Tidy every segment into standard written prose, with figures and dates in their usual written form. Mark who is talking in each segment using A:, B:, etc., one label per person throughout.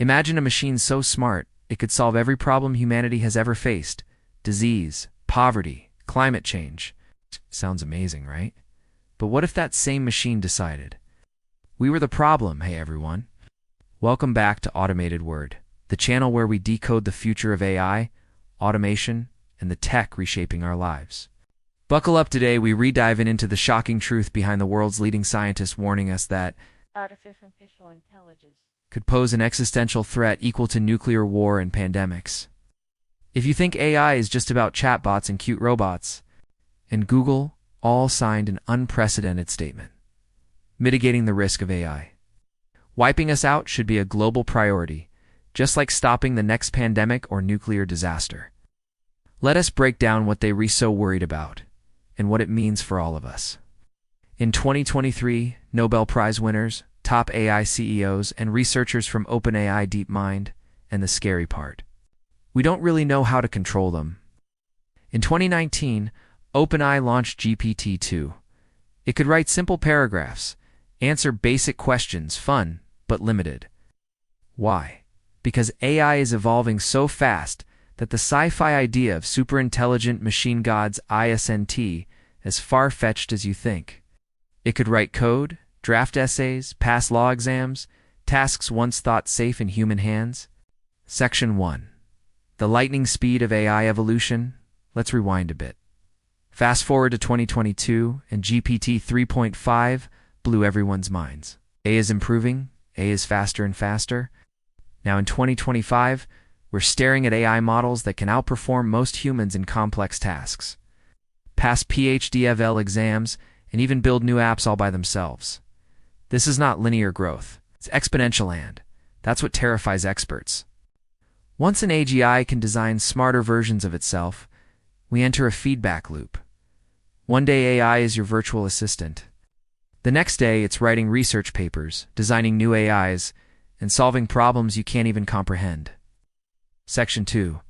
A: Imagine a machine so smart, it could solve every problem humanity has ever faced. Disease, poverty, climate change. Sounds amazing, right? But what if that same machine decided, we were the problem, hey everyone? Welcome back to Automated Word, the channel where we decode the future of AI, automation, and the tech reshaping our lives. Buckle up today, we re-dive into the shocking truth behind the world's leading scientists warning us that
B: Artificial intelligence
A: could pose an existential threat equal to nuclear war and pandemics. If you think AI is just about chatbots and cute robots, and Google all signed an unprecedented statement, mitigating the risk of AI. Wiping us out should be a global priority, just like stopping the next pandemic or nuclear disaster. Let us break down what they were so worried about, and what it means for all of us. In 2023, Nobel Prize winners, top AI CEOs, and researchers from OpenAI, DeepMind, and the scary part, we don't really know how to control them. In 2019, OpenAI launched GPT-2. It could write simple paragraphs, answer basic questions, fun, but limited. Why? Because AI is evolving so fast that the sci-fi idea of superintelligent machine gods isn't as far-fetched as you think. It could write code, draft essays, pass law exams, tasks once thought safe in human hands. Section 1. The lightning speed of AI evolution. Let's rewind a bit. Fast forward to 2022, and GPT 3.5 blew everyone's minds. AI is improving, AI is faster and faster. Now in 2025, we're staring at AI models that can outperform most humans in complex tasks, pass PhD level exams, and even build new apps all by themselves. This is not linear growth, it's exponential, and that's what terrifies experts. Once an AGI can design smarter versions of itself, we enter a feedback loop. One day AI is your virtual assistant. The next day it's writing research papers, designing new AIs, and solving problems you can't even comprehend. Section 2.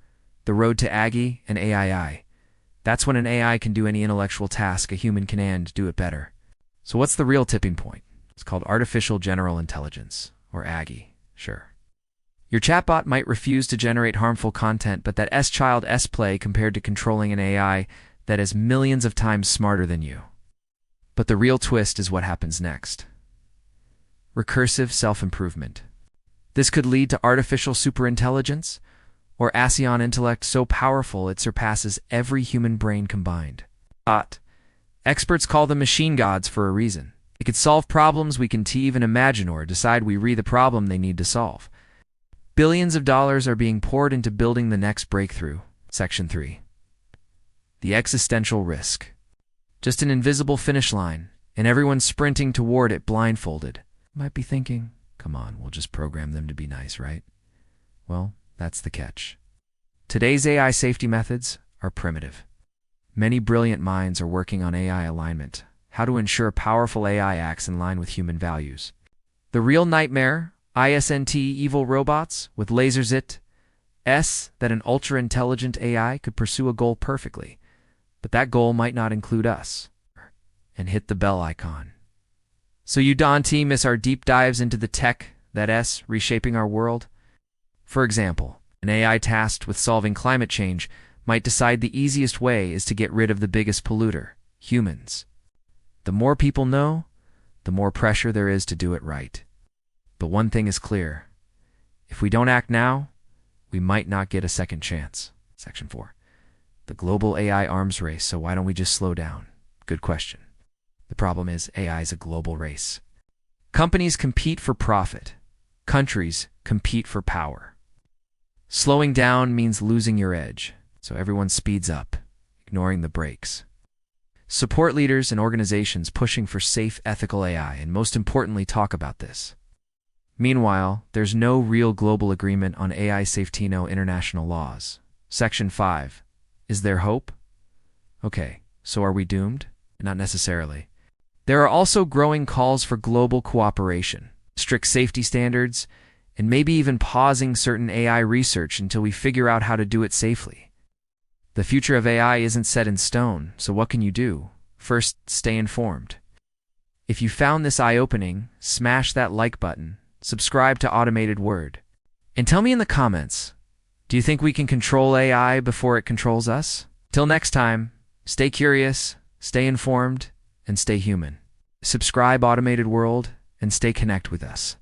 A: The road to AGI and ASI. That's when an AI can do any intellectual task a human can and do it better. So what's the real tipping point? It's called Artificial General Intelligence, or AGI, sure. Your chatbot might refuse to generate harmful content, but that S-child S-play compared to controlling an AI that is millions of times smarter than you. But the real twist is what happens next. Recursive self-improvement. This could lead to artificial superintelligence, or ASI intellect so powerful it surpasses every human brain combined. Experts call them machine gods for a reason. They could solve problems we can't even imagine or decide we re the problem they need to solve. Billions of dollars are being poured into building the next breakthrough. Section 3. The existential risk. Just an invisible finish line, and everyone's sprinting toward it blindfolded. You might be thinking, come on, we'll just program them to be nice, right? Well, that's the catch. Today's AI safety methods are primitive. Many brilliant minds are working on AI alignment, how to ensure powerful AI acts in line with human values. The real nightmare, isn't evil robots with lasers that an ultra-intelligent AI could pursue a goal perfectly, but that goal might not include us. And hit the bell icon. So you don't miss our deep dives into the tech that's reshaping our world. For example, an AI tasked with solving climate change might decide the easiest way is to get rid of the biggest polluter, humans. The more people know, the more pressure there is to do it right. But one thing is clear. If we don't act now, we might not get a second chance. Section 4. The global AI arms race, so why don't we just slow down? Good question. The problem is AI is a global race. Companies compete for profit. Countries compete for power. Slowing down means losing your edge, so everyone speeds up, ignoring the brakes. Support leaders and organizations pushing for safe, ethical AI, and most importantly, talk about this. Meanwhile, there's no real global agreement on AI safety, no international laws. Section 5. Is there hope? Okay, so are we doomed? Not necessarily. There are also growing calls for global cooperation, strict safety standards, and maybe even pausing certain AI research until we figure out how to do it safely. The future of AI isn't set in stone, so what can you do? First, stay informed. If you found this eye-opening, smash that like button, subscribe to Automated Word, And tell me in the comments, do you think we can control AI before it controls us? Till next time, stay curious, stay informed, and stay human. Subscribe Automated World and stay connected with us.